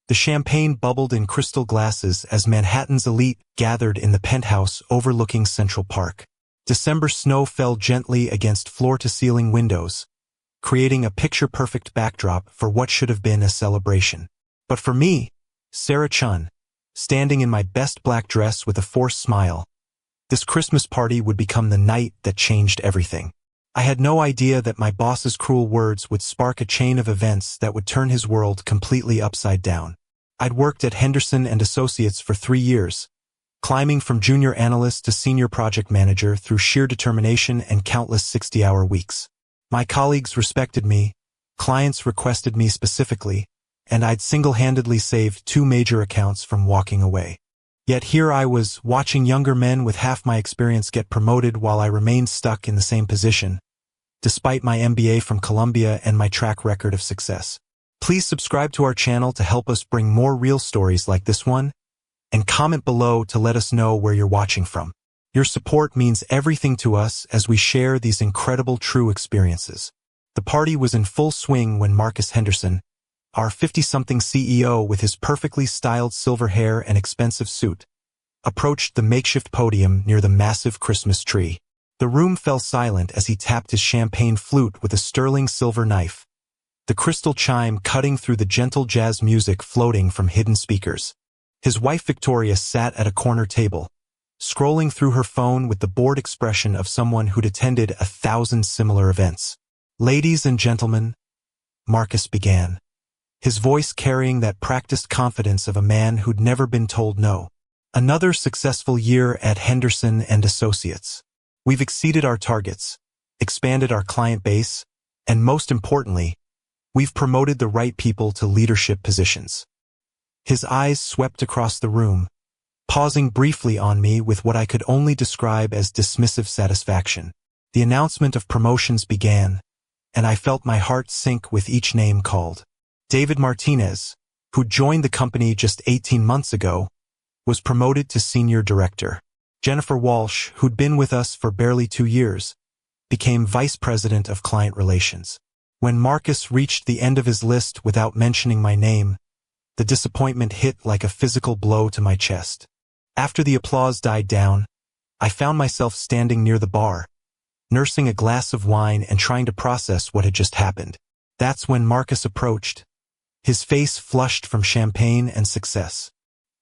The champagne bubbled in crystal glasses as Manhattan's elite gathered in the penthouse overlooking Central Park. December snow fell gently against floor-to-ceiling windows, creating a picture-perfect backdrop for what should have been a celebration. But for me, Sarah Chun, standing in my best black dress with a forced smile, this Christmas party would become the night that changed everything. I had no idea that my boss's cruel words would spark a chain of events that would turn his world completely upside down. I'd worked at Henderson & Associates for 3 years, climbing from junior analyst to senior project manager through sheer determination and countless 60-hour weeks. My colleagues respected me, clients requested me specifically, and I'd single-handedly saved 2 major accounts from walking away. Yet here I was, watching younger men with half my experience get promoted while I remained stuck in the same position, despite my MBA from Columbia and my track record of success. Please subscribe to our channel to help us bring more real stories like this one, and comment below to let us know where you're watching from. Your support means everything to us as we share these incredible true experiences. The party was in full swing when Marcus Henderson, our 50-something CEO with his perfectly styled silver hair and expensive suit, approached the makeshift podium near the massive Christmas tree. The room fell silent as he tapped his champagne flute with a sterling silver knife, the crystal chime cutting through the gentle jazz music floating from hidden speakers. His wife Victoria sat at a corner table, scrolling through her phone with the bored expression of someone who'd attended 1,000 similar events. "Ladies and gentlemen," Marcus began, his voice carrying that practiced confidence of a man who'd never been told no. "Another successful year at Henderson & Associates. We've exceeded our targets, expanded our client base, and most importantly, we've promoted the right people to leadership positions." His eyes swept across the room, pausing briefly on me with what I could only describe as dismissive satisfaction. The announcement of promotions began, and I felt my heart sink with each name called. David Martinez, who joined the company just 18 months ago, was promoted to senior director. Jennifer Walsh, who'd been with us for barely 2 years, became vice president of client relations. When Marcus reached the end of his list without mentioning my name, the disappointment hit like a physical blow to my chest. After the applause died down, I found myself standing near the bar, nursing a glass of wine and trying to process what had just happened. That's when Marcus approached, his face flushed from champagne and success.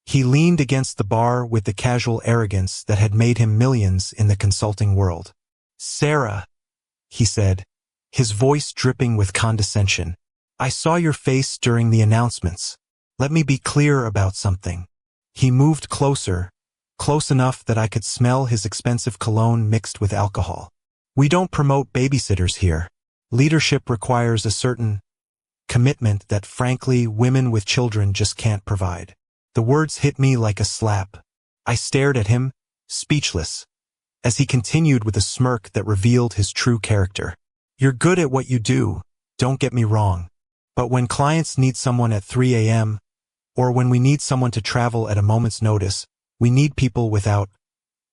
He leaned against the bar with the casual arrogance that had made him millions in the consulting world. "Sarah," he said, his voice dripping with condescension, "I saw your face during the announcements. Let me be clear about something." He moved closer, close enough that I could smell his expensive cologne mixed with alcohol. "We don't promote babysitters here. Leadership requires a certain commitment that, frankly, women with children just can't provide." The words hit me like a slap. I stared at him, speechless, as he continued with a smirk that revealed his true character. "You're good at what you do, don't get me wrong. But when clients need someone at 3 a.m., or when we need someone to travel at a moment's notice, we need people without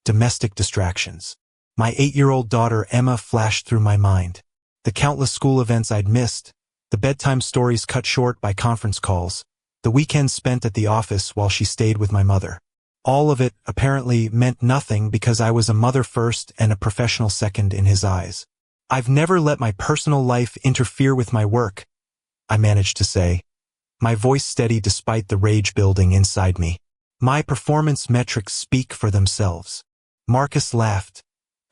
domestic distractions." My 8-year-old daughter Emma flashed through my mind. The countless school events I'd missed, the bedtime stories cut short by conference calls, the weekends spent at the office while she stayed with my mother. All of it apparently meant nothing because I was a mother first and a professional second in his eyes. "I've never let my personal life interfere with my work," I managed to say, my voice steady despite the rage building inside me. "My performance metrics speak for themselves." Marcus laughed,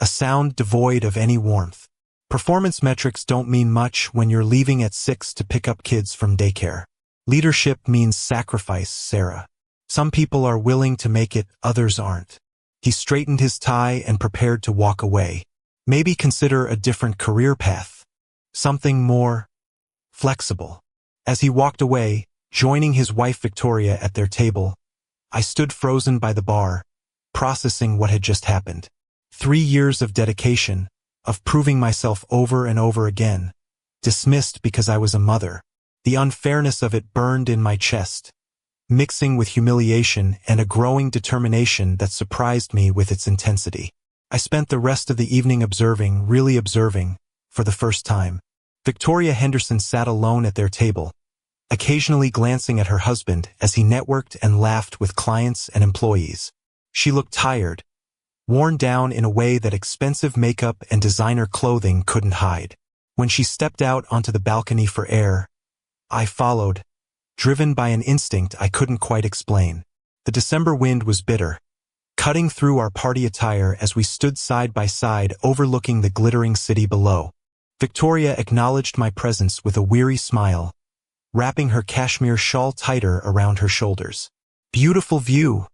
a sound devoid of any warmth. "Performance metrics don't mean much when you're leaving at 6 to pick up kids from daycare. Leadership means sacrifice, Sarah. Some people are willing to make it, others aren't." He straightened his tie and prepared to walk away. "Maybe consider a different career path. Something more flexible." As he walked away, joining his wife Victoria at their table, I stood frozen by the bar, processing what had just happened. 3 years of dedication, of proving myself over and over again, dismissed because I was a mother. The unfairness of it burned in my chest, mixing with humiliation and a growing determination that surprised me with its intensity. I spent the rest of the evening observing, really observing, for the first time. Victoria Henderson sat alone at their table, occasionally glancing at her husband as he networked and laughed with clients and employees. She looked tired, worn down in a way that expensive makeup and designer clothing couldn't hide. When she stepped out onto the balcony for air, I followed, driven by an instinct I couldn't quite explain. The December wind was bitter, cutting through our party attire as we stood side by side overlooking the glittering city below. Victoria acknowledged my presence with a weary smile, wrapping her cashmere shawl tighter around her shoulders. "Beautiful view,"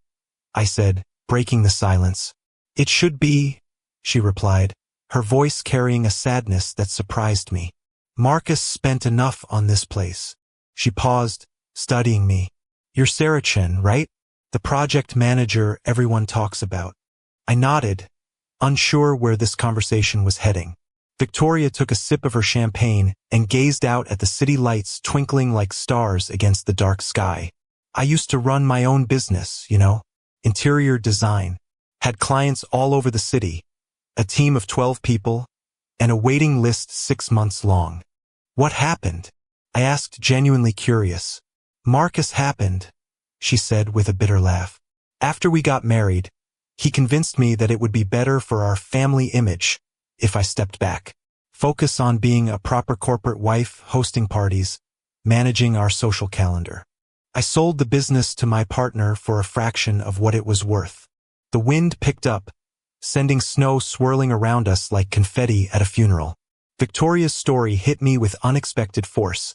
I said, breaking the silence. "It should be," she replied, her voice carrying a sadness that surprised me. "Marcus spent enough on this place." She paused, studying me. "You're Sarah Chen, right? The project manager everyone talks about." I nodded, unsure where this conversation was heading. Victoria took a sip of her champagne and gazed out at the city lights twinkling like stars against the dark sky. "I used to run my own business, interior design. Had clients all over the city, a team of 12 people, and a waiting list 6 months long." "What happened?" I asked, genuinely curious. "Marcus happened," she said with a bitter laugh. "After we got married, he convinced me that it would be better for our family image if I stepped back, focus on being a proper corporate wife, hosting parties, managing our social calendar. I sold the business to my partner for a fraction of what it was worth." The wind picked up, sending snow swirling around us like confetti at a funeral. Victoria's story hit me with unexpected force.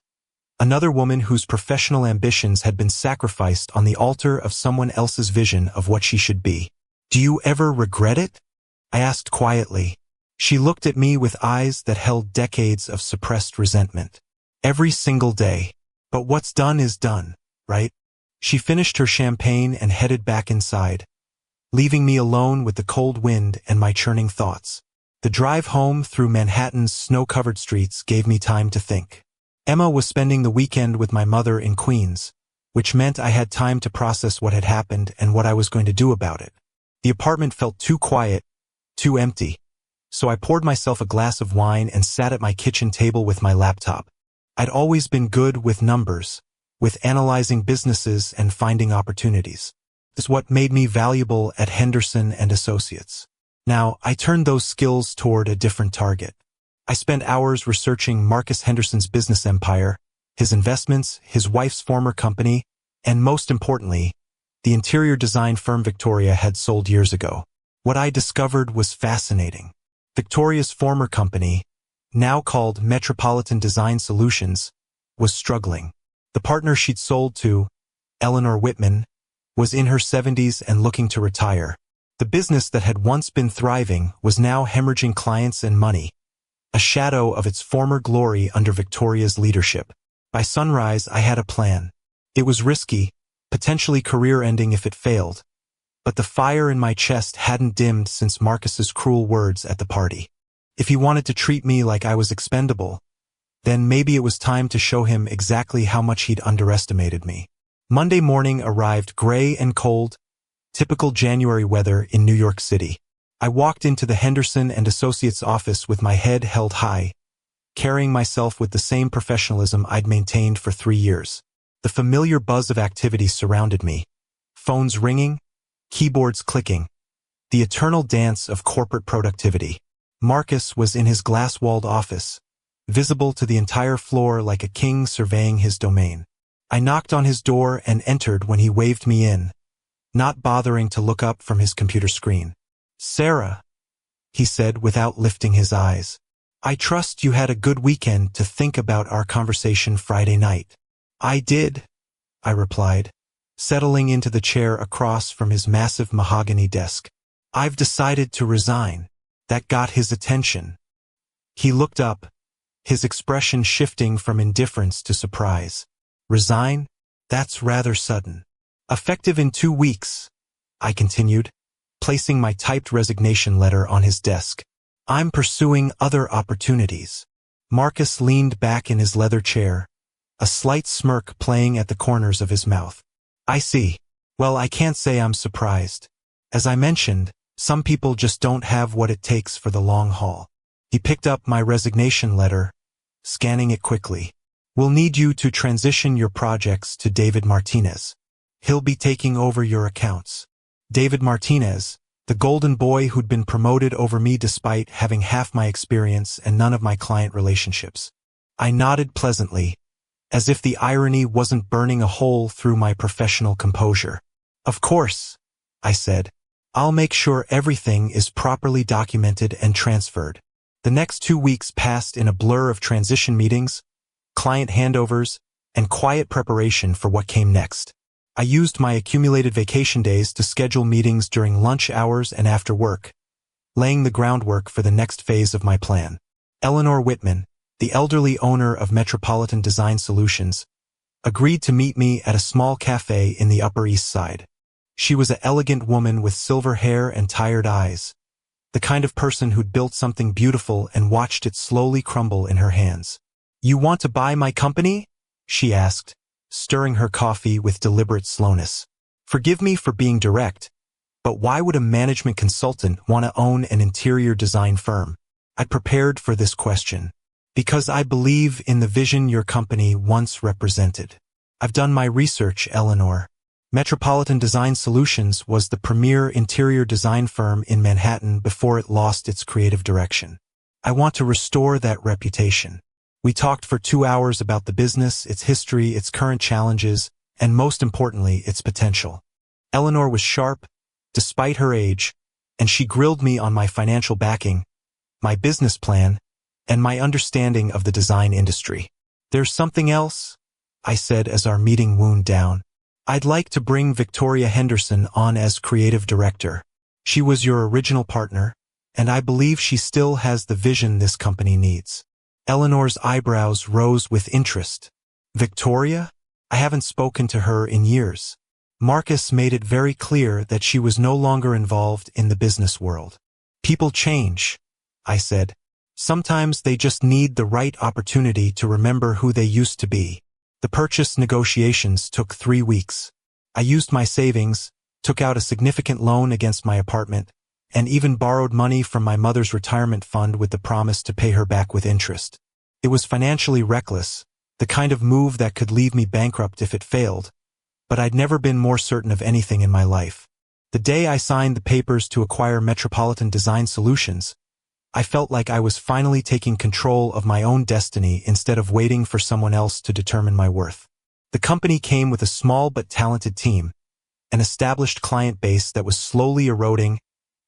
Another woman whose professional ambitions had been sacrificed on the altar of someone else's vision of what she should be. "Do you ever regret it?" I asked quietly. She looked at me with eyes that held decades of suppressed resentment. "Every single day. But what's done is done, right?" She finished her champagne and headed back inside, leaving me alone with the cold wind and my churning thoughts. The drive home through Manhattan's snow-covered streets gave me time to think. Emma was spending the weekend with my mother in Queens, which meant I had time to process what had happened and what I was going to do about it. The apartment felt too quiet, too empty, so I poured myself a glass of wine and sat at my kitchen table with my laptop. I'd always been good with numbers, with analyzing businesses and finding opportunities. This is what made me valuable at Henderson and Associates. Now, I turned those skills toward a different target. I spent hours researching Marcus Henderson's business empire, his investments, his wife's former company, and most importantly, the interior design firm Victoria had sold years ago. What I discovered was fascinating. Victoria's former company, now called Metropolitan Design Solutions, was struggling. The partner she'd sold to, Eleanor Whitman, was in her 70s and looking to retire. The business that had once been thriving was now hemorrhaging clients and money, a shadow of its former glory under Victoria's leadership. By sunrise, I had a plan. It was risky, potentially career-ending if it failed, but the fire in my chest hadn't dimmed since Marcus's cruel words at the party. If he wanted to treat me like I was expendable, then maybe it was time to show him exactly how much he'd underestimated me. Monday morning arrived gray and cold, typical January weather in New York City. I walked into the Henderson and Associates office with my head held high, carrying myself with the same professionalism I'd maintained for 3 years. The familiar buzz of activity surrounded me. Phones ringing, keyboards clicking, the eternal dance of corporate productivity. Marcus was in his glass-walled office, visible to the entire floor like a king surveying his domain. I knocked on his door and entered when he waved me in, not bothering to look up from his computer screen. "Sarah," he said without lifting his eyes, "I trust you had a good weekend to think about our conversation Friday night." "I did," I replied, settling into the chair across from his massive mahogany desk. "I've decided to resign." That got his attention. He looked up, his expression shifting from indifference to surprise. "Resign? That's rather sudden." "Effective in 2 weeks," I continued, placing my typed resignation letter on his desk. "I'm pursuing other opportunities." Marcus leaned back in his leather chair, a slight smirk playing at the corners of his mouth. "I see. Well, I can't say I'm surprised. As I mentioned, some people just don't have what it takes for the long haul." He picked up my resignation letter, scanning it quickly. We'll need you to transition your projects to David Martinez. He'll be taking over your accounts. David Martinez, the golden boy who'd been promoted over me despite having half my experience and none of my client relationships. I nodded pleasantly, as if the irony wasn't burning a hole through my professional composure. Of course, I said. I'll make sure everything is properly documented and transferred. The next 2 weeks passed in a blur of transition meetings, client handovers, and quiet preparation for what came next. I used my accumulated vacation days to schedule meetings during lunch hours and after work, laying the groundwork for the next phase of my plan. Eleanor Whitman, the elderly owner of Metropolitan Design Solutions, agreed to meet me at a small cafe in the Upper East Side. She was an elegant woman with silver hair and tired eyes, the kind of person who'd built something beautiful and watched it slowly crumble in her hands. "You want to buy my company?" she asked, stirring her coffee with deliberate slowness. Forgive me for being direct, but why would a management consultant want to own an interior design firm? I'd prepared for this question. Because I believe in the vision your company once represented. I've done my research, Eleanor. Metropolitan Design Solutions was the premier interior design firm in Manhattan before it lost its creative direction. I want to restore that reputation. We talked for 2 hours about the business, its history, its current challenges, and most importantly, its potential. Eleanor was sharp, despite her age, and she grilled me on my financial backing, my business plan, and my understanding of the design industry. "There's something else," I said as our meeting wound down. "I'd like to bring Victoria Henderson on as creative director. She was your original partner, and I believe she still has the vision this company needs." Eleanor's eyebrows rose with interest. "Victoria? I haven't spoken to her in years." Marcus made it very clear that she was no longer involved in the business world. "People change," I said. "Sometimes they just need the right opportunity to remember who they used to be." The purchase negotiations took 3 weeks. I used my savings, took out a significant loan against my apartment, and even borrowed money from my mother's retirement fund with the promise to pay her back with interest. It was financially reckless, the kind of move that could leave me bankrupt if it failed, but I'd never been more certain of anything in my life. The day I signed the papers to acquire Metropolitan Design Solutions, I felt like I was finally taking control of my own destiny instead of waiting for someone else to determine my worth. The company came with a small but talented team, an established client base that was slowly eroding,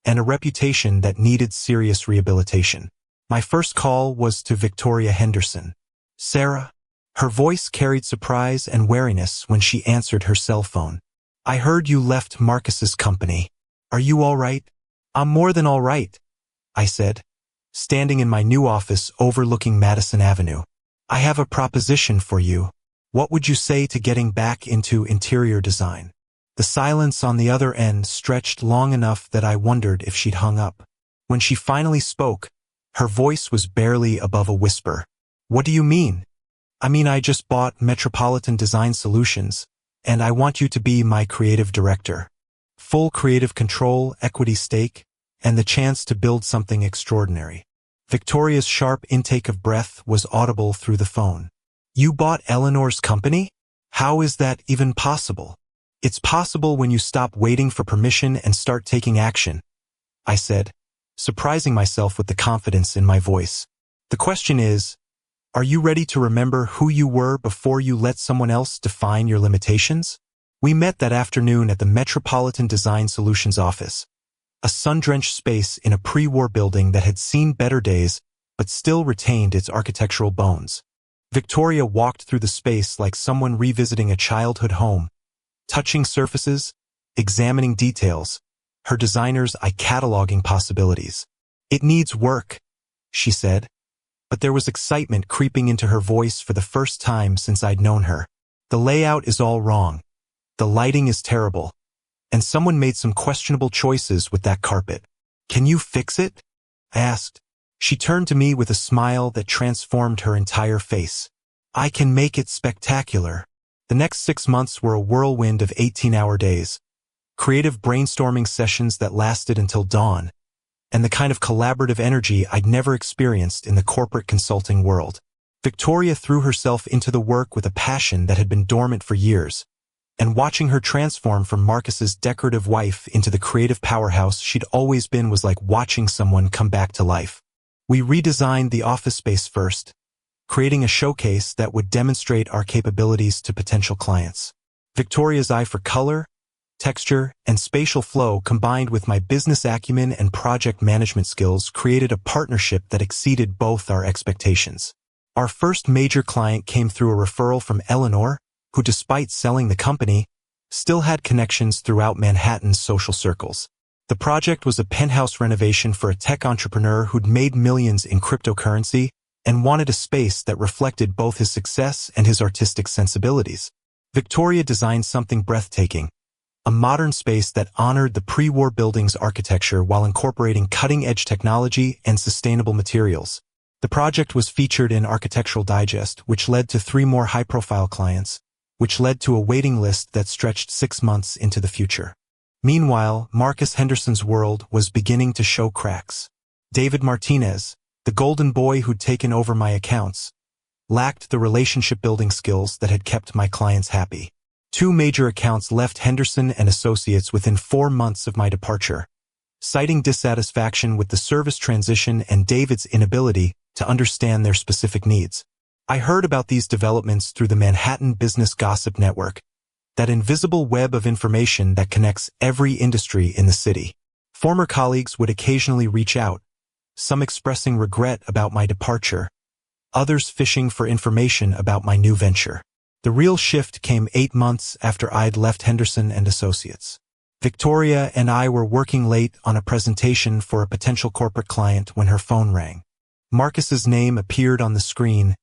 and a reputation that needed serious rehabilitation. My first call was to Victoria Henderson. "Sarah?" Her voice carried surprise and wariness when she answered her cell phone. "I heard you left Marcus's company. Are you all right?" "I'm more than all right," I said, standing in my new office overlooking Madison Avenue. "I have a proposition for you. What would you say to getting back into interior design?" The silence on the other end stretched long enough that I wondered if she'd hung up. When she finally spoke, her voice was barely above a whisper. "What do you mean?" "I mean, I just bought Metropolitan Design Solutions, and I want you to be my creative director. Full creative control, equity stake, and the chance to build something extraordinary." Victoria's sharp intake of breath was audible through the phone. "You bought Eleanor's company? How is that even possible?" "It's possible when you stop waiting for permission and start taking action," I said, surprising myself with the confidence in my voice. "The question is, are you ready to remember who you were before you let someone else define your limitations?" We met that afternoon at the Metropolitan Design Solutions office, a sun-drenched space in a pre-war building that had seen better days but still retained its architectural bones. Victoria walked through the space like someone revisiting a childhood home, touching surfaces, examining details, her designer's eye cataloging possibilities. "It needs work," she said, but there was excitement creeping into her voice for the first time since I'd known her. "The layout is all wrong. The lighting is terrible. And someone made some questionable choices with that carpet. Can you fix it?" I asked. She turned to me with a smile that transformed her entire face. "I can make it spectacular." The next 6 months were a whirlwind of 18-hour days, creative brainstorming sessions that lasted until dawn, and the kind of collaborative energy I'd never experienced in the corporate consulting world. Victoria threw herself into the work with a passion that had been dormant for years, and watching her transform from Marcus's decorative wife into the creative powerhouse she'd always been was like watching someone come back to life. We redesigned the office space first, creating a showcase that would demonstrate our capabilities to potential clients. Victoria's eye for color, texture, and spatial flow combined with my business acumen and project management skills created a partnership that exceeded both our expectations. Our first major client came through a referral from Eleanor, who despite selling the company, still had connections throughout Manhattan's social circles. The project was a penthouse renovation for a tech entrepreneur who'd made millions in cryptocurrency and wanted a space that reflected both his success and his artistic sensibilities. Victoria designed something breathtaking, a modern space that honored the pre-war building's architecture while incorporating cutting-edge technology and sustainable materials. The project was featured in Architectural Digest, which led to 3 more high-profile clients, which led to a waiting list that stretched 6 months into the future. Meanwhile, Marcus Henderson's world was beginning to show cracks. David Martinez, the golden boy who'd taken over my accounts, lacked the relationship-building skills that had kept my clients happy. 2 major accounts left Henderson and Associates within 4 months of my departure, citing dissatisfaction with the service transition and David's inability to understand their specific needs. I heard about these developments through the Manhattan Business Gossip Network, that invisible web of information that connects every industry in the city. Former colleagues would occasionally reach out, some expressing regret about my departure, others fishing for information about my new venture. The real shift came 8 months after I'd left Henderson and Associates. Victoria and I were working late on a presentation for a potential corporate client when her phone rang. Marcus's name appeared on the screen,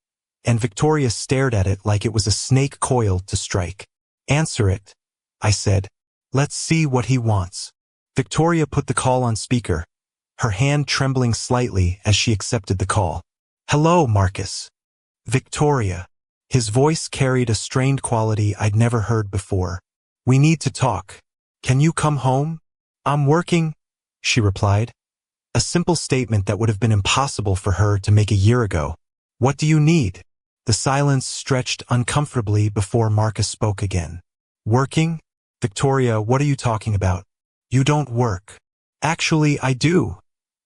and Victoria stared at it like it was a snake coiled to strike. "Answer it," I said. "Let's see what he wants." Victoria put the call on speaker, her hand trembling slightly as she accepted the call. "Hello, Marcus." "Victoria." His voice carried a strained quality I'd never heard before. "We need to talk. Can you come home?" "I'm working," she replied. A simple statement that would have been impossible for her to make a year ago. "What do you need?" The silence stretched uncomfortably before Marcus spoke again. "Working?" "Victoria, what are you talking about? You don't work." "Actually, I do,"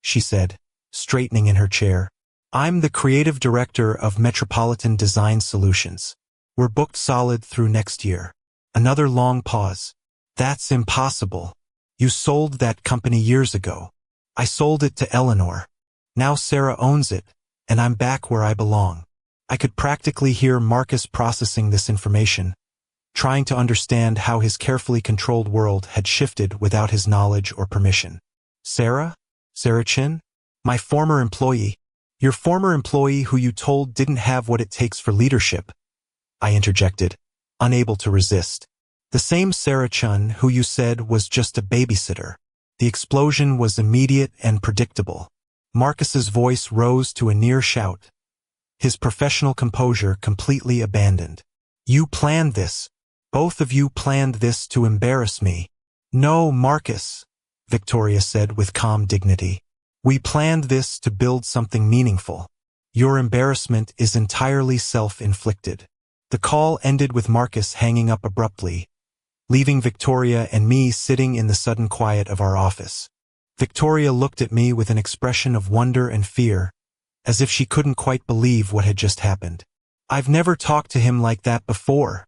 she said, straightening in her chair. "I'm the creative director of Metropolitan Design Solutions. We're booked solid through next year." Another long pause. "That's impossible. You sold that company years ago." "I sold it to Eleanor. Now Sarah owns it, and I'm back where I belong." I could practically hear Marcus processing this information, trying to understand how his carefully controlled world had shifted without his knowledge or permission. "Sarah? Sarah Chin? My former employee. Your former employee who you told didn't have what it takes for leadership," I interjected, unable to resist. "The same Sarah Chun who you said was just a babysitter." The explosion was immediate and predictable. Marcus's voice rose to a near shout, his professional composure completely abandoned. "You planned this. Both of you planned this to embarrass me." "No, Marcus," Victoria said with calm dignity. "We planned this to build something meaningful. Your embarrassment is entirely self-inflicted." The call ended with Marcus hanging up abruptly, leaving Victoria and me sitting in the sudden quiet of our office. Victoria looked at me with an expression of wonder and fear, as if she couldn't quite believe what had just happened. "I've never talked to him like that before,"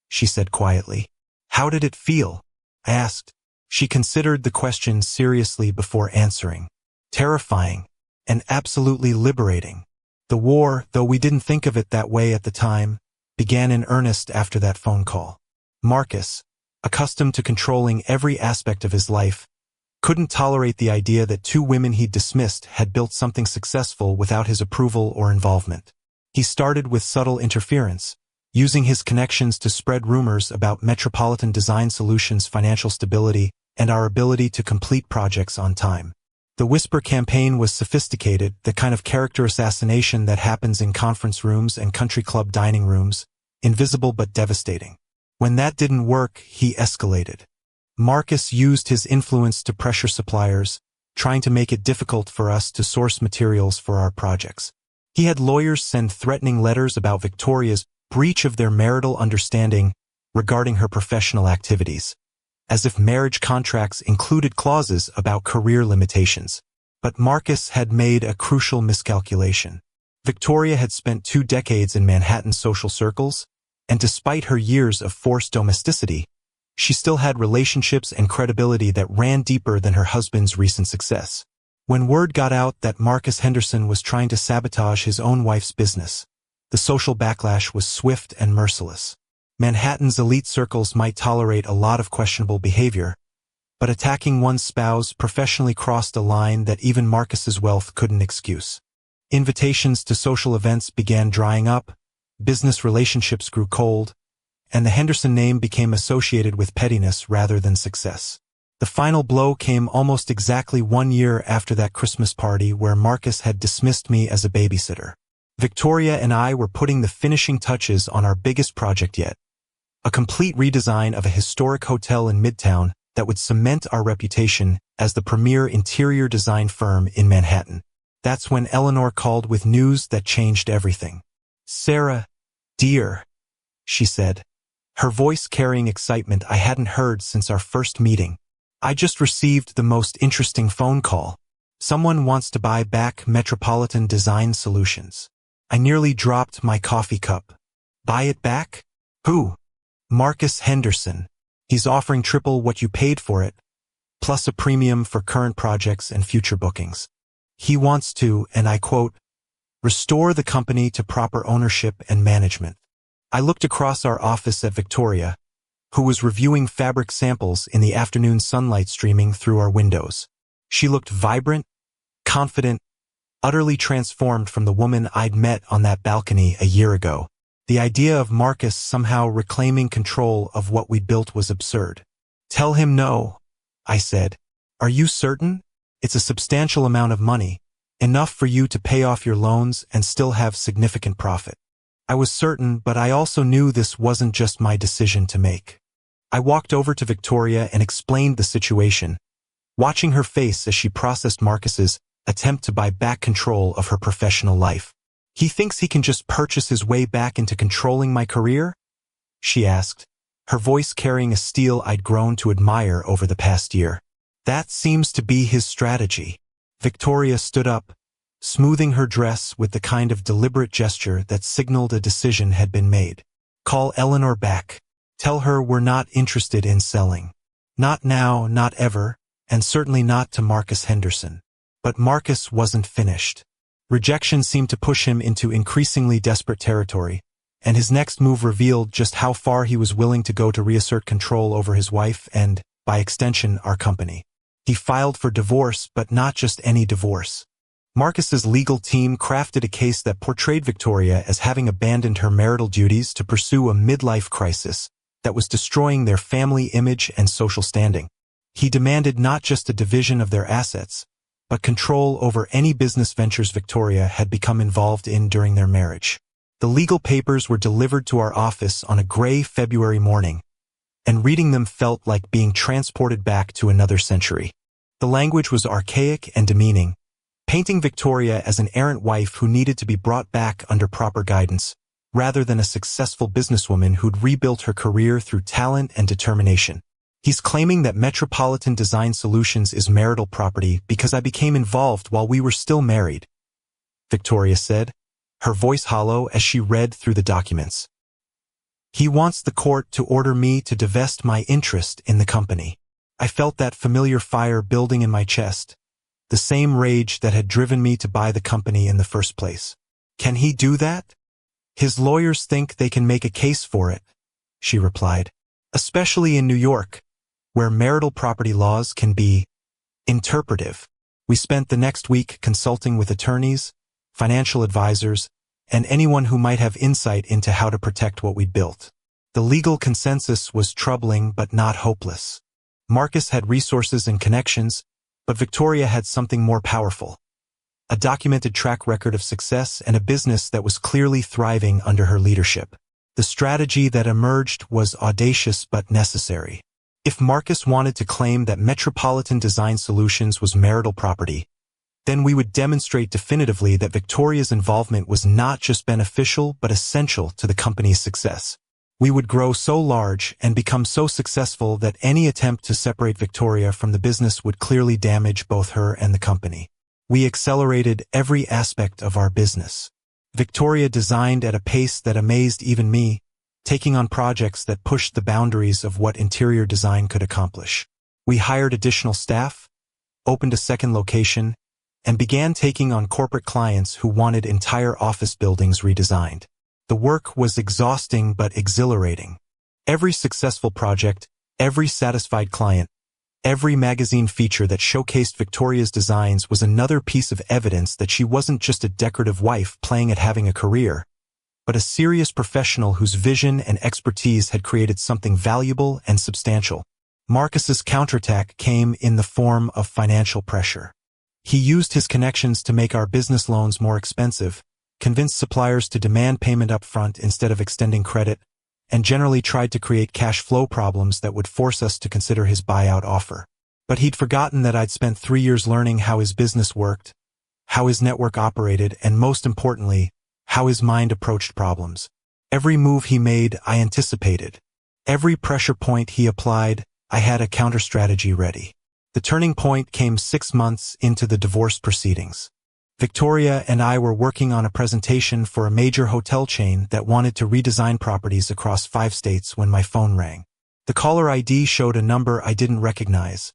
she said quietly. "How did it feel?" I asked. She considered the question seriously before answering. "Terrifying, and absolutely liberating. The war, though we didn't think of it that way at the time, began in earnest after that phone call." Marcus, accustomed to controlling every aspect of his life, couldn't tolerate the idea that 2 women he'd dismissed had built something successful without his approval or involvement. He started with subtle interference, using his connections to spread rumors about Metropolitan Design Solutions' financial stability and our ability to complete projects on time. The whisper campaign was sophisticated, the kind of character assassination that happens in conference rooms and country club dining rooms, invisible but devastating. When that didn't work, he escalated. Marcus used his influence to pressure suppliers, trying to make it difficult for us to source materials for our projects. He had lawyers send threatening letters about Victoria's breach of their marital understanding regarding her professional activities, as if marriage contracts included clauses about career limitations. But Marcus had made a crucial miscalculation. Victoria had spent 2 decades in Manhattan's social circles, and despite her years of forced domesticity, she still had relationships and credibility that ran deeper than her husband's recent success. When word got out that Marcus Henderson was trying to sabotage his own wife's business, the social backlash was swift and merciless. Manhattan's elite circles might tolerate a lot of questionable behavior, but attacking one's spouse professionally crossed a line that even Marcus's wealth couldn't excuse. Invitations to social events began drying up, business relationships grew cold, and the Henderson name became associated with pettiness rather than success. The final blow came almost exactly 1 year after that Christmas party where Marcus had dismissed me as a babysitter. Victoria and I were putting the finishing touches on our biggest project yet, a complete redesign of a historic hotel in Midtown that would cement our reputation as the premier interior design firm in Manhattan. That's when Eleanor called with news that changed everything. "Sarah, dear," she said, her voice carrying excitement I hadn't heard since our first meeting. "I just received the most interesting phone call. Someone wants to buy back Metropolitan Design Solutions." I nearly dropped my coffee cup. "Buy it back? Who?" "Marcus Henderson. He's offering triple what you paid for it, plus a premium for current projects and future bookings. He wants to, and I quote, restore the company to proper ownership and management." I looked across our office at Victoria, who was reviewing fabric samples in the afternoon sunlight streaming through our windows. She looked vibrant, confident, utterly transformed from the woman I'd met on that balcony a year ago. The idea of Marcus somehow reclaiming control of what we'd built was absurd. "Tell him no," I said. "Are you certain? It's a substantial amount of money, enough for you to pay off your loans and still have significant profit." I was certain, but I also knew this wasn't just my decision to make. I walked over to Victoria and explained the situation, watching her face as she processed Marcus's attempt to buy back control of her professional life. "He thinks he can just purchase his way back into controlling my career?" she asked, her voice carrying a steel I'd grown to admire over the past year. "That seems to be his strategy." Victoria stood up, smoothing her dress with the kind of deliberate gesture that signaled a decision had been made. "Call Eleanor back. Tell her we're not interested in selling. Not now, not ever, and certainly not to Marcus Henderson." But Marcus wasn't finished. Rejection seemed to push him into increasingly desperate territory, and his next move revealed just how far he was willing to go to reassert control over his wife and, by extension, our company. He filed for divorce, but not just any divorce. Marcus's legal team crafted a case that portrayed Victoria as having abandoned her marital duties to pursue a midlife crisis that was destroying their family image and social standing. He demanded not just a division of their assets, but control over any business ventures Victoria had become involved in during their marriage. The legal papers were delivered to our office on a gray February morning, and reading them felt like being transported back to another century. The language was archaic and demeaning, painting Victoria as an errant wife who needed to be brought back under proper guidance, rather than a successful businesswoman who'd rebuilt her career through talent and determination. "He's claiming that Metropolitan Design Solutions is marital property because I became involved while we were still married," Victoria said, her voice hollow as she read through the documents. "He wants the court to order me to divest my interest in the company." I felt that familiar fire building in my chest, the same rage that had driven me to buy the company in the first place. "Can he do that?" "His lawyers think they can make a case for it," she replied, "especially in New York, where marital property laws can be interpretive." We spent the next week consulting with attorneys, financial advisors, and anyone who might have insight into how to protect what we'd built. The legal consensus was troubling but not hopeless. Marcus had resources and connections, but Victoria had something more powerful: a documented track record of success and a business that was clearly thriving under her leadership. The strategy that emerged was audacious but necessary. If Marcus wanted to claim that Metropolitan Design Solutions was marital property, Then we would demonstrate definitively that Victoria's involvement was not just beneficial but essential to the company's success. We would grow so large and become so successful that any attempt to separate Victoria from the business would clearly damage both her and the company. We accelerated every aspect of our business. Victoria designed at a pace that amazed even me, taking on projects that pushed the boundaries of what interior design could accomplish. We hired additional staff, opened a second location, and began taking on corporate clients who wanted entire office buildings redesigned. The work was exhausting but exhilarating. Every successful project, every satisfied client, every magazine feature that showcased Victoria's designs was another piece of evidence that she wasn't just a decorative wife playing at having a career, but a serious professional whose vision and expertise had created something valuable and substantial. Marcus's counterattack came in the form of financial pressure. He used his connections to make our business loans more expensive, convinced suppliers to demand payment up front instead of extending credit, and generally tried to create cash flow problems that would force us to consider his buyout offer. But he'd forgotten that I'd spent 3 years learning how his business worked, how his network operated, and most importantly, how his mind approached problems. Every move he made, I anticipated. Every pressure point he applied, I had a counter-strategy ready. The turning point came 6 months into the divorce proceedings. Victoria and I were working on a presentation for a major hotel chain that wanted to redesign properties across 5 states when my phone rang. The caller ID showed a number I didn't recognize,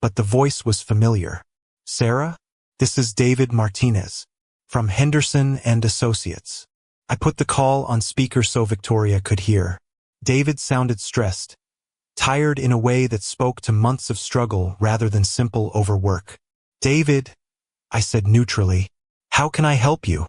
but the voice was familiar. "Sarah? This is David Martinez, from Henderson and Associates." I put the call on speaker so Victoria could hear. David sounded stressed, tired in a way that spoke to months of struggle rather than simple overwork. "David," I said neutrally, "how can I help you?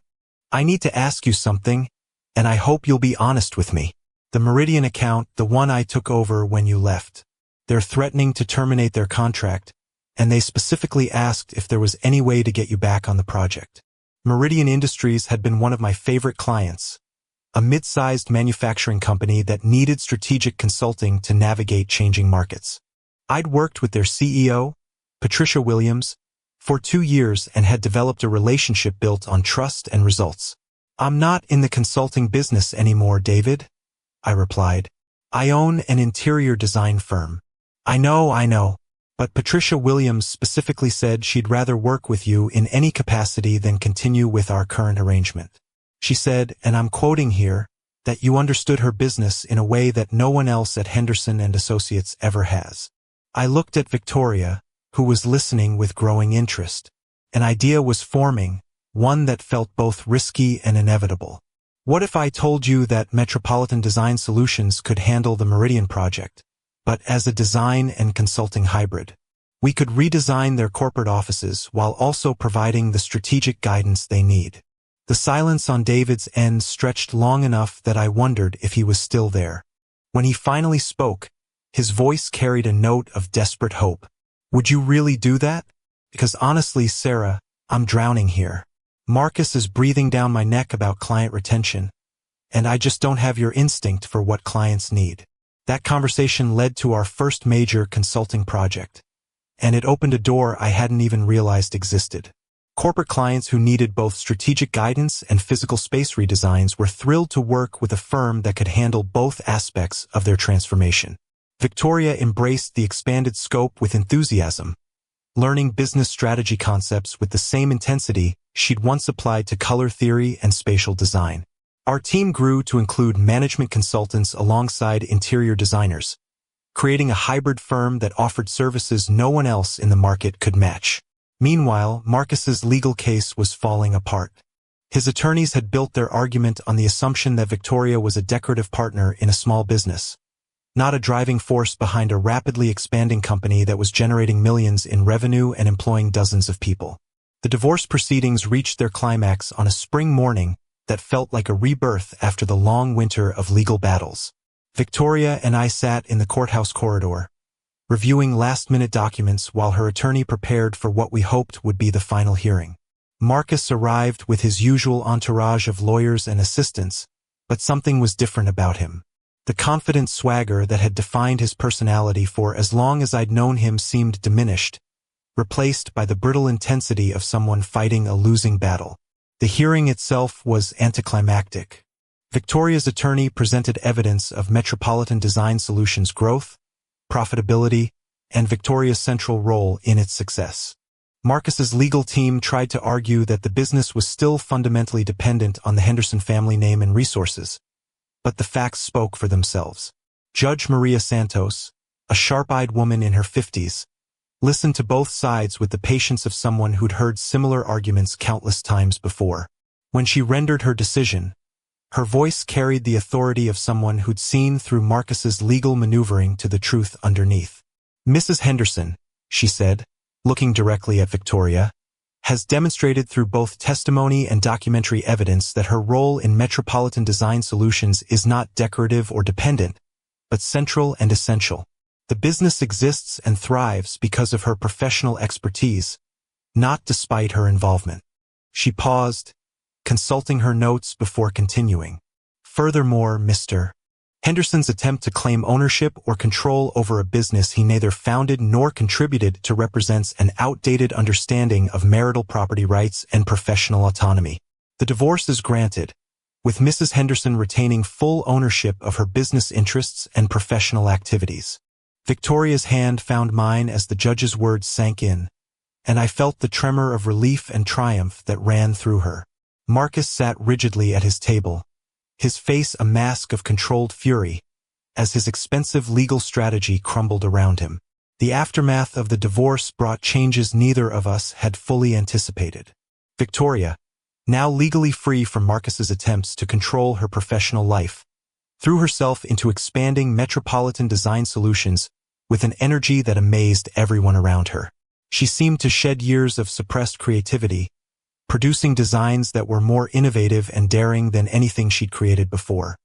I need to ask you something, and I hope you'll be honest with me. The Meridian account, the one I took over when you left. They're threatening to terminate their contract, and they specifically asked if there was any way to get you back on the project." Meridian Industries had been one of my favorite clients, a mid-sized manufacturing company that needed strategic consulting to navigate changing markets. I'd worked with their CEO, Patricia Williams, for 2 years and had developed a relationship built on trust and results. "I'm not in the consulting business anymore, David," I replied. "I own an interior design firm." I know, but Patricia Williams specifically said she'd rather work with you in any capacity than continue with our current arrangement. She said, and I'm quoting here, that you understood her business in a way that no one else at Henderson and Associates ever has. I looked at Victoria, who was listening with growing interest. An idea was forming, one that felt both risky and inevitable. What if I told you that Metropolitan Design Solutions could handle the Meridian project, but as a design and consulting hybrid? We could redesign their corporate offices while also providing the strategic guidance they need. The silence on David's end stretched long enough that I wondered if he was still there. When he finally spoke, his voice carried a note of desperate hope. "Would you really do that? Because honestly, Sarah, I'm drowning here. Marcus is breathing down my neck about client retention, and I just don't have your instinct for what clients need." That conversation led to our first major consulting project, and it opened a door I hadn't even realized existed. Corporate clients who needed both strategic guidance and physical space redesigns were thrilled to work with a firm that could handle both aspects of their transformation. Victoria embraced the expanded scope with enthusiasm, learning business strategy concepts with the same intensity she'd once applied to color theory and spatial design. Our team grew to include management consultants alongside interior designers, creating a hybrid firm that offered services no one else in the market could match. Meanwhile, Marcus's legal case was falling apart. His attorneys had built their argument on the assumption that Victoria was a decorative partner in a small business, not a driving force behind a rapidly expanding company that was generating millions in revenue and employing dozens of people. The divorce proceedings reached their climax on a spring morning that felt like a rebirth after the long winter of legal battles. Victoria and I sat in the courthouse corridor, reviewing last-minute documents while her attorney prepared for what we hoped would be the final hearing. Marcus arrived with his usual entourage of lawyers and assistants, but something was different about him. The confident swagger that had defined his personality for as long as I'd known him seemed diminished, replaced by the brittle intensity of someone fighting a losing battle. The hearing itself was anticlimactic. Victoria's attorney presented evidence of Metropolitan Design Solutions' growth, profitability, and Victoria's central role in its success. Marcus's legal team tried to argue that the business was still fundamentally dependent on the Henderson family name and resources, but the facts spoke for themselves. Judge Maria Santos, a sharp-eyed woman in her 50s, listened to both sides with the patience of someone who'd heard similar arguments countless times before. When she rendered her decision, her voice carried the authority of someone who'd seen through Marcus's legal maneuvering to the truth underneath. "Mrs. Henderson," she said, looking directly at Victoria, "has demonstrated through both testimony and documentary evidence that her role in Metropolitan Design Solutions is not decorative or dependent, but central and essential. The business exists and thrives because of her professional expertise, not despite her involvement." She paused, consulting her notes before continuing. "Furthermore, Mr. Henderson's attempt to claim ownership or control over a business he neither founded nor contributed to represents an outdated understanding of marital property rights and professional autonomy. The divorce is granted, with Mrs. Henderson retaining full ownership of her business interests and professional activities." Victoria's hand found mine as the judge's words sank in, and I felt the tremor of relief and triumph that ran through her. Marcus sat rigidly at his table, his face a mask of controlled fury, as his expensive legal strategy crumbled around him. The aftermath of the divorce brought changes neither of us had fully anticipated. Victoria, now legally free from Marcus's attempts to control her professional life, threw herself into expanding Metropolitan Design Solutions with an energy that amazed everyone around her. She seemed to shed years of suppressed creativity, producing designs that were more innovative and daring than anything she'd created before.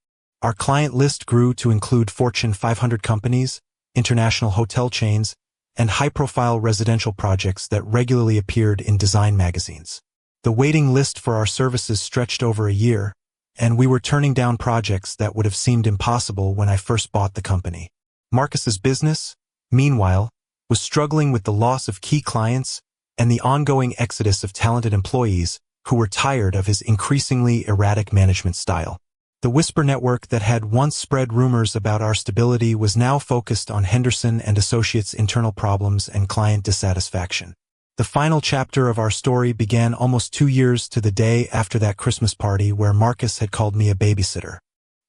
Our client list grew to include Fortune 500 companies, international hotel chains, and high-profile residential projects that regularly appeared in design magazines. The waiting list for our services stretched over a year, and we were turning down projects that would have seemed impossible when I first bought the company. Marcus's business, meanwhile, was struggling with the loss of key clients and the ongoing exodus of talented employees who were tired of his increasingly erratic management style. The whisper network that had once spread rumors about our stability was now focused on Henderson and Associates' internal problems and client dissatisfaction. The final chapter of our story began almost 2 years to the day after that Christmas party where Marcus had called me a babysitter.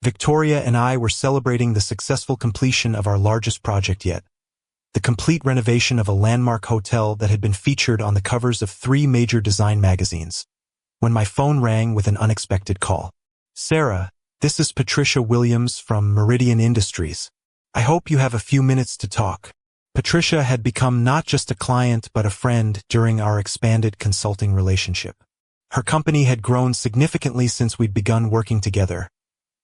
Victoria and I were celebrating the successful completion of our largest project yet, the complete renovation of a landmark hotel that had been featured on the covers of 3 major design magazines, when my phone rang with an unexpected call. "Sarah, this is Patricia Williams from Meridian Industries. I hope you have a few minutes to talk." Patricia had become not just a client but a friend during our expanded consulting relationship. Her company had grown significantly since we'd begun working together,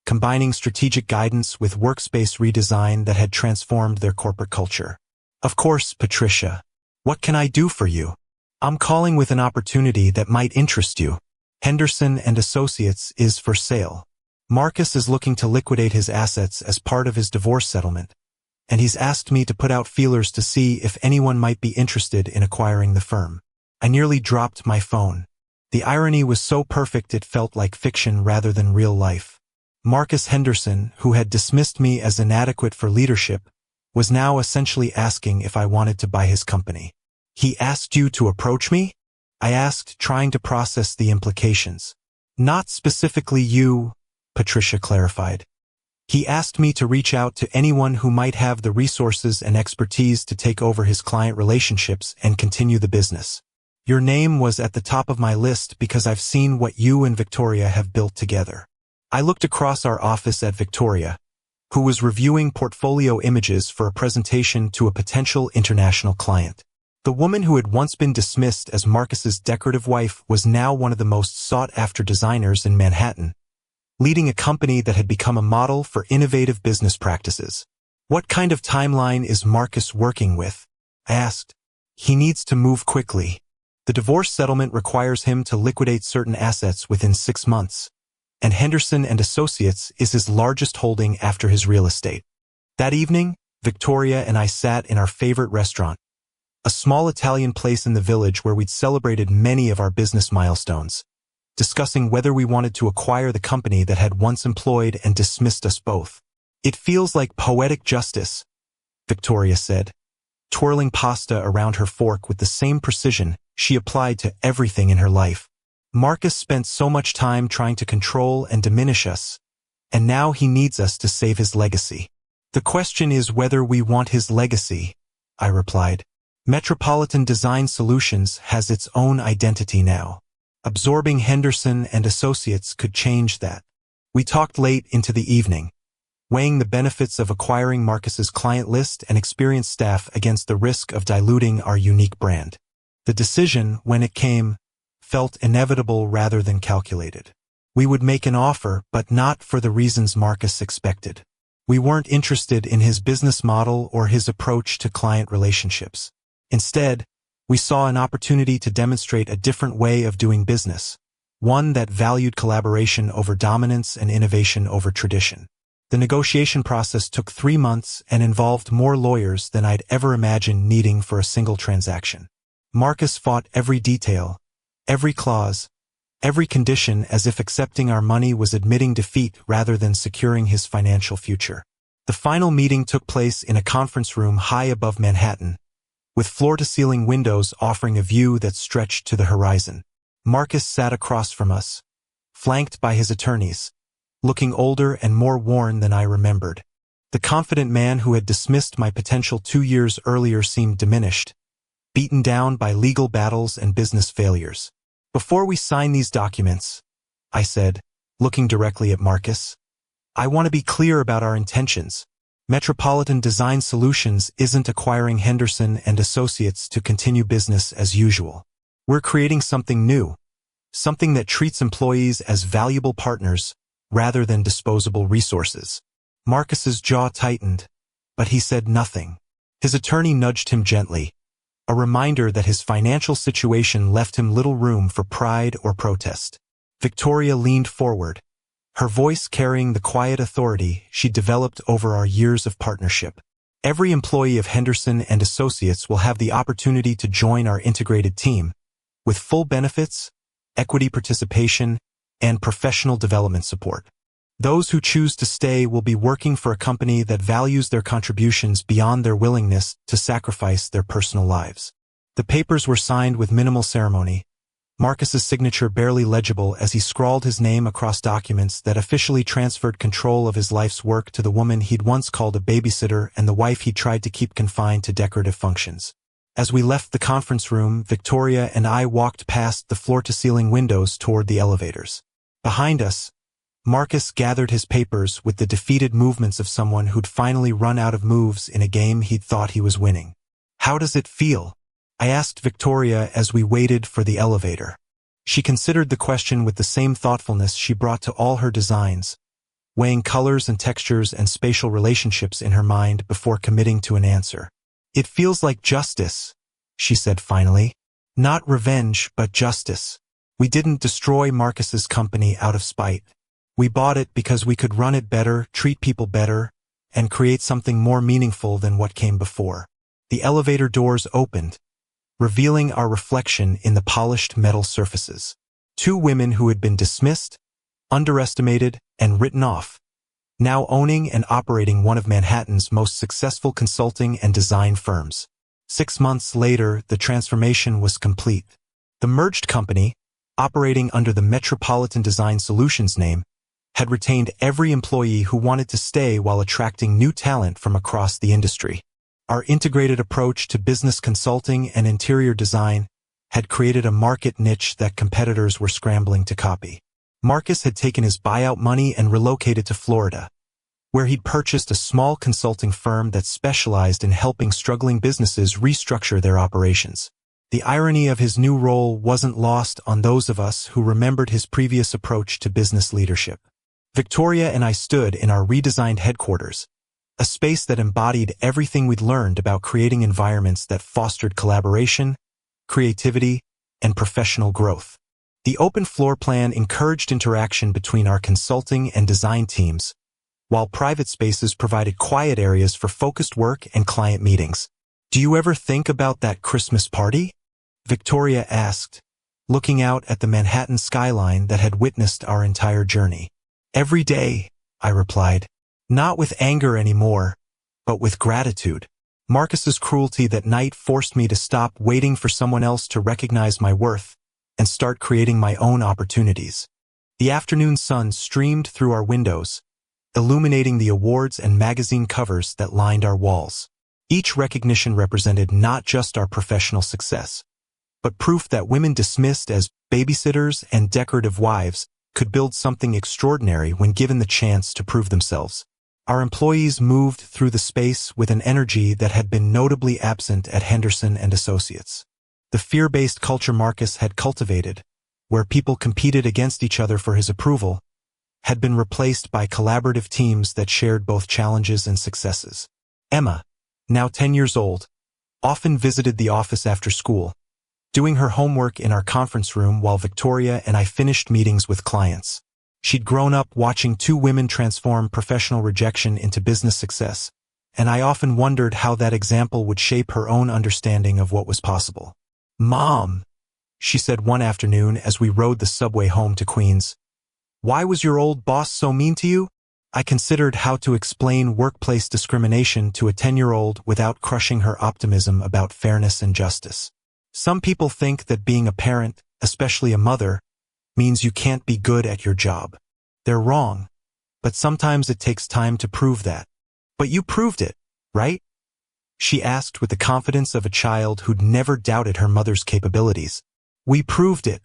combining strategic guidance with workspace redesign that had transformed their corporate culture. "Of course, Patricia. What can I do for you? I'm calling with an opportunity that might interest you. Henderson and Associates is for sale. Marcus is looking to liquidate his assets as part of his divorce settlement, and he's asked me to put out feelers to see if anyone might be interested in acquiring the firm." I nearly dropped my phone. The irony was so perfect it felt like fiction rather than real life. Marcus Henderson, who had dismissed me as inadequate for leadership, was now essentially asking if I wanted to buy his company. "He asked you to approach me?" I asked, trying to process the implications. "Not specifically you," Patricia clarified. "He asked me to reach out to anyone who might have the resources and expertise to take over his client relationships and continue the business. Your name was at the top of my list because I've seen what you and Victoria have built together." I looked across our office at Victoria, who was reviewing portfolio images for a presentation to a potential international client. The woman who had once been dismissed as Marcus's decorative wife was now one of the most sought-after designers in Manhattan, leading a company that had become a model for innovative business practices. "What kind of timeline is Marcus working with?" I asked. "He needs to move quickly. The divorce settlement requires him to liquidate certain assets within 6 months, and Henderson and Associates is his largest holding after his real estate." That evening, Victoria and I sat in our favorite restaurant, a small Italian place in the village where we'd celebrated many of our business milestones, discussing whether we wanted to acquire the company that had once employed and dismissed us both. "It feels like poetic justice," Victoria said, twirling pasta around her fork with the same precision she applied to everything in her life. "Marcus spent so much time trying to control and diminish us, and now he needs us to save his legacy. The question is whether we want his legacy," I replied. "Metropolitan Design Solutions has its own identity now. Absorbing Henderson and Associates could change that." We talked late into the evening, weighing the benefits of acquiring Marcus's client list and experienced staff against the risk of diluting our unique brand. The decision, when it came, felt inevitable rather than calculated. We would make an offer, but not for the reasons Marcus expected. We weren't interested in his business model or his approach to client relationships. Instead, we saw an opportunity to demonstrate a different way of doing business, one that valued collaboration over dominance and innovation over tradition. The negotiation process took 3 months and involved more lawyers than I'd ever imagined needing for a single transaction. Marcus fought every detail, every clause, every condition as if accepting our money was admitting defeat rather than securing his financial future. The final meeting took place in a conference room high above Manhattan, with floor-to-ceiling windows offering a view that stretched to the horizon. Marcus sat across from us, flanked by his attorneys, looking older and more worn than I remembered. The confident man who had dismissed my potential 2 years earlier seemed diminished, beaten down by legal battles and business failures. "Before we sign these documents," I said, looking directly at Marcus, "I want to be clear about our intentions. Metropolitan Design Solutions isn't acquiring Henderson and Associates to continue business as usual. We're creating something new, something that treats employees as valuable partners rather than disposable resources." Marcus's jaw tightened, but he said nothing. His attorney nudged him gently, a reminder that his financial situation left him little room for pride or protest. Victoria leaned forward, her voice carrying the quiet authority she developed over our years of partnership. "Every employee of Henderson and Associates will have the opportunity to join our integrated team, with full benefits, equity participation, and professional development support. Those who choose to stay will be working for a company that values their contributions beyond their willingness to sacrifice their personal lives." The papers were signed with minimal ceremony, Marcus's signature barely legible as he scrawled his name across documents that officially transferred control of his life's work to the woman he'd once called a babysitter and the wife he'd tried to keep confined to decorative functions. As we left the conference room, Victoria and I walked past the floor-to-ceiling windows toward the elevators. Behind us, Marcus gathered his papers with the defeated movements of someone who'd finally run out of moves in a game he'd thought he was winning. "How does it feel?" I asked Victoria as we waited for the elevator. She considered the question with the same thoughtfulness she brought to all her designs, weighing colors and textures and spatial relationships in her mind before committing to an answer. "It feels like justice," she said finally. "Not revenge, but justice. We didn't destroy Marcus's company out of spite. We bought it because we could run it better, treat people better, and create something more meaningful than what came before." The elevator doors opened, revealing our reflection in the polished metal surfaces. 2 women who had been dismissed, underestimated, and written off, now owning and operating one of Manhattan's most successful consulting and design firms. 6 months later, the transformation was complete. The merged company, operating under the Metropolitan Design Solutions name, had retained every employee who wanted to stay while attracting new talent from across the industry. Our integrated approach to business consulting and interior design had created a market niche that competitors were scrambling to copy. Marcus had taken his buyout money and relocated to Florida, where he'd purchased a small consulting firm that specialized in helping struggling businesses restructure their operations. The irony of his new role wasn't lost on those of us who remembered his previous approach to business leadership. Victoria and I stood in our redesigned headquarters, a space that embodied everything we'd learned about creating environments that fostered collaboration, creativity, and professional growth. The open floor plan encouraged interaction between our consulting and design teams, while private spaces provided quiet areas for focused work and client meetings. "Do you ever think about that Christmas party?" Victoria asked, looking out at the Manhattan skyline that had witnessed our entire journey. "Every day," I replied, not with anger anymore, but with gratitude. Marcus's cruelty that night forced me to stop waiting for someone else to recognize my worth and start creating my own opportunities. The afternoon sun streamed through our windows, illuminating the awards and magazine covers that lined our walls. Each recognition represented not just our professional success, but proof that women dismissed as babysitters and decorative wives could build something extraordinary when given the chance to prove themselves. Our employees moved through the space with an energy that had been notably absent at Henderson and Associates. The fear-based culture Marcus had cultivated, where people competed against each other for his approval, had been replaced by collaborative teams that shared both challenges and successes. Emma, now 10 years old, often visited the office after school, doing her homework in our conference room while Victoria and I finished meetings with clients. She'd grown up watching two women transform professional rejection into business success, and I often wondered how that example would shape her own understanding of what was possible. "Mom," she said one afternoon as we rode the subway home to Queens, "why was your old boss so mean to you?" I considered how to explain workplace discrimination to a 10-year-old without crushing her optimism about fairness and justice. Some people think that being a parent, especially a mother, means you can't be good at your job. They're wrong, but sometimes it takes time to prove that. "But you proved it, right?" she asked with the confidence of a child who'd never doubted her mother's capabilities. "We proved it,"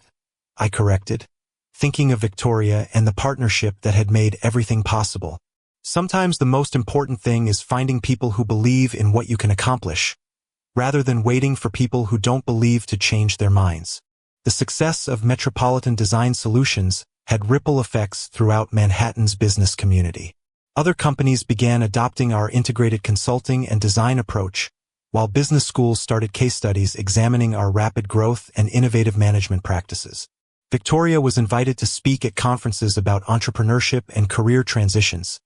I corrected, thinking of Victoria and the partnership that had made everything possible. Sometimes the most important thing is finding people who believe in what you can accomplish, rather than waiting for people who don't believe to change their minds. The success of Metropolitan Design Solutions had ripple effects throughout Manhattan's business community. Other companies began adopting our integrated consulting and design approach, while business schools started case studies examining our rapid growth and innovative management practices. Victoria was invited to speak at conferences about entrepreneurship and career transitions,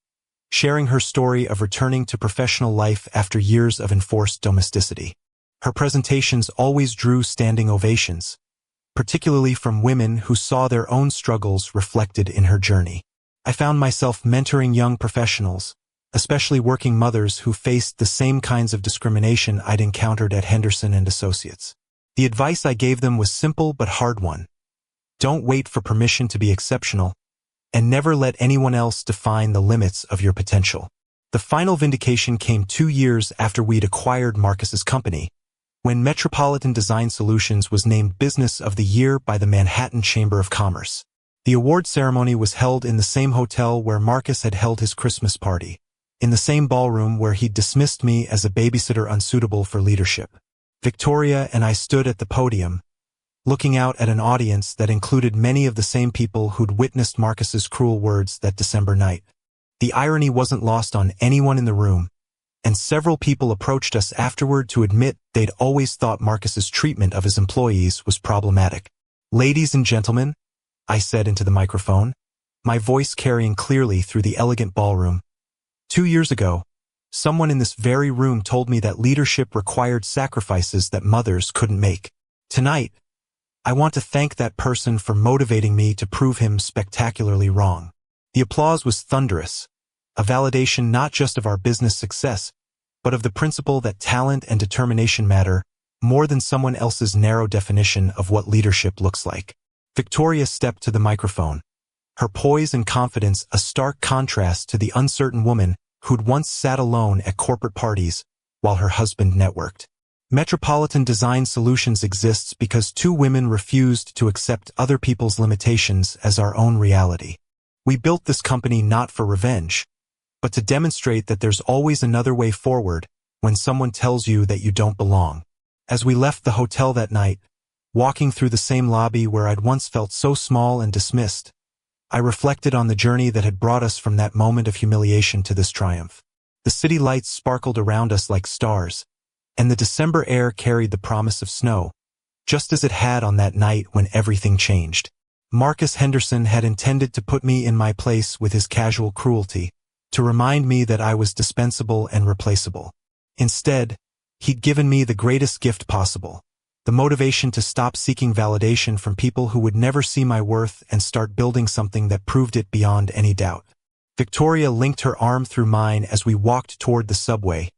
sharing her story of returning to professional life after years of enforced domesticity. Her presentations always drew standing ovations, particularly from women who saw their own struggles reflected in her journey. I found myself mentoring young professionals, especially working mothers who faced the same kinds of discrimination I'd encountered at Henderson and Associates. The advice I gave them was simple but hard one. Don't wait for permission to be exceptional, and never let anyone else define the limits of your potential. The final vindication came 2 years after we'd acquired Marcus's company, when Metropolitan Design Solutions was named Business of the Year by the Manhattan Chamber of Commerce. The award ceremony was held in the same hotel where Marcus had held his Christmas party, in the same ballroom where he'd dismissed me as a babysitter unsuitable for leadership. Victoria and I stood at the podium, looking out at an audience that included many of the same people who'd witnessed Marcus's cruel words that December night. The irony wasn't lost on anyone in the room, and several people approached us afterward to admit they'd always thought Marcus's treatment of his employees was problematic. "Ladies and gentlemen," I said into the microphone, my voice carrying clearly through the elegant ballroom. 2 years ago, someone in this very room told me that leadership required sacrifices that mothers couldn't make. Tonight, I want to thank that person for motivating me to prove him spectacularly wrong. The applause was thunderous, a validation not just of our business success, but of the principle that talent and determination matter more than someone else's narrow definition of what leadership looks like. Victoria stepped to the microphone, her poise and confidence a stark contrast to the uncertain woman who'd once sat alone at corporate parties while her husband networked. Metropolitan Design Solutions exists because 2 women refused to accept other people's limitations as our own reality. We built this company not for revenge, but to demonstrate that there's always another way forward when someone tells you that you don't belong. As we left the hotel that night, walking through the same lobby where I'd once felt so small and dismissed, I reflected on the journey that had brought us from that moment of humiliation to this triumph. The city lights sparkled around us like stars, and the December air carried the promise of snow, just as it had on that night when everything changed. Marcus Henderson had intended to put me in my place with his casual cruelty, to remind me that I was dispensable and replaceable. Instead, He'd given me the greatest gift possible. The motivation to stop seeking validation from people who would never see my worth and start building something that proved it beyond any doubt. Victoria linked her arm through mine as we walked toward the subway.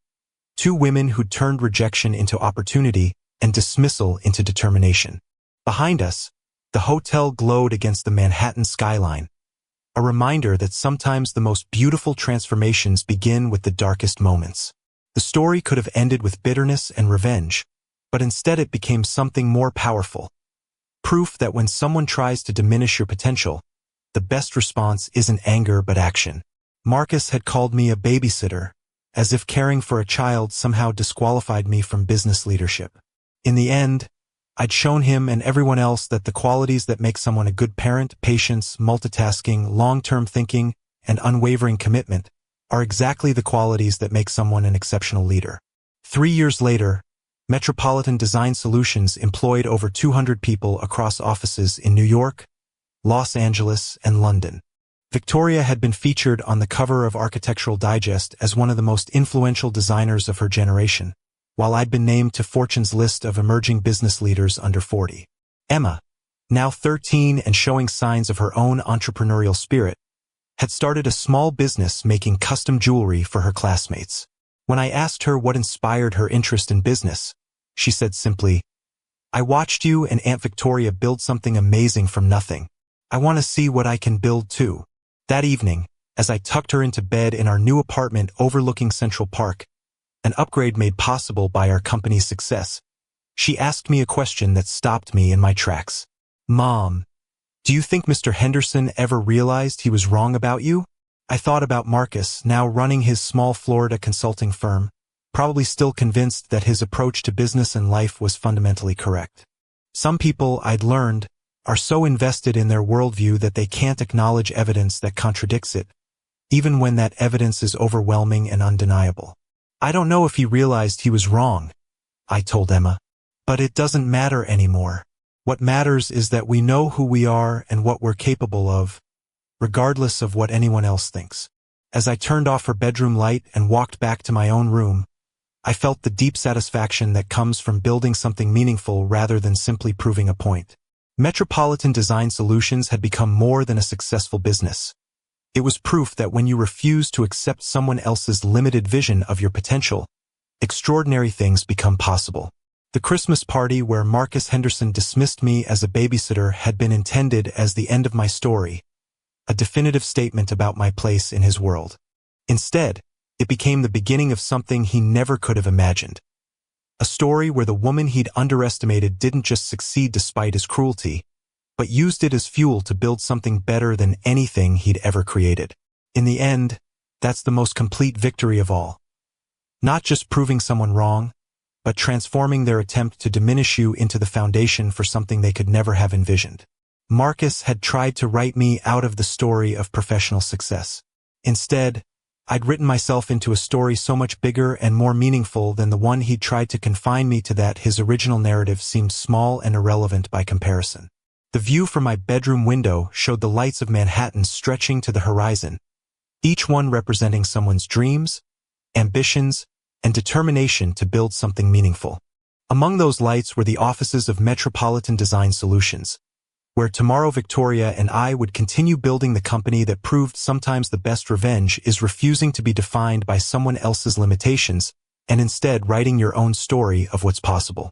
Two women who'd turned rejection into opportunity and dismissal into determination. Behind us, the hotel glowed against the Manhattan skyline, a reminder that sometimes the most beautiful transformations begin with the darkest moments. The story could have ended with bitterness and revenge, but instead it became something more powerful. Proof that when someone tries to diminish your potential, the best response isn't anger but action. Marcus had called me a babysitter, as if caring for a child somehow disqualified me from business leadership. In the end, I'd shown him and everyone else that the qualities that make someone a good parent, patience, multitasking, long-term thinking, and unwavering commitment, are exactly the qualities that make someone an exceptional leader. 3 years later, Metropolitan Design Solutions employed over 200 people across offices in New York, Los Angeles, and London. Victoria had been featured on the cover of Architectural Digest as one of the most influential designers of her generation, while I'd been named to Fortune's list of emerging business leaders under 40. Emma, now 13 and showing signs of her own entrepreneurial spirit, had started a small business making custom jewelry for her classmates. When I asked her what inspired her interest in business, she said simply, "I watched you and Aunt Victoria build something amazing from nothing. I want to see what I can build too." That evening, as I tucked her into bed in our new apartment overlooking Central Park, an upgrade made possible by our company's success, she asked me a question that stopped me in my tracks. "Mom, do you think Mr. Henderson ever realized he was wrong about you?" I thought about Marcus, now running his small Florida consulting firm, probably still convinced that his approach to business and life was fundamentally correct. Some people, I'd learned, are so invested in their worldview that they can't acknowledge evidence that contradicts it, even when that evidence is overwhelming and undeniable. "I don't know if he realized he was wrong," I told Emma. "But it doesn't matter anymore. What matters is that we know who we are and what we're capable of, regardless of what anyone else thinks." As I turned off her bedroom light and walked back to my own room, I felt the deep satisfaction that comes from building something meaningful rather than simply proving a point. Metropolitan Design Solutions had become more than a successful business. It was proof that when you refuse to accept someone else's limited vision of your potential, extraordinary things become possible. The Christmas party where Marcus Henderson dismissed me as a babysitter had been intended as the end of my story, a definitive statement about my place in his world. Instead, it became the beginning of something he never could have imagined. A story where the woman he'd underestimated didn't just succeed despite his cruelty, but used it as fuel to build something better than anything he'd ever created. In the end, that's the most complete victory of all. Not just proving someone wrong, but transforming their attempt to diminish you into the foundation for something they could never have envisioned. Marcus had tried to write me out of the story of professional success. Instead, I'd written myself into a story so much bigger and more meaningful than the one he'd tried to confine me to that his original narrative seemed small and irrelevant by comparison. The view from my bedroom window showed the lights of Manhattan stretching to the horizon, each one representing someone's dreams, ambitions, and determination to build something meaningful. Among those lights were the offices of Metropolitan Design Solutions, where tomorrow Victoria and I would continue building the company that proved sometimes the best revenge is refusing to be defined by someone else's limitations and instead writing your own story of what's possible.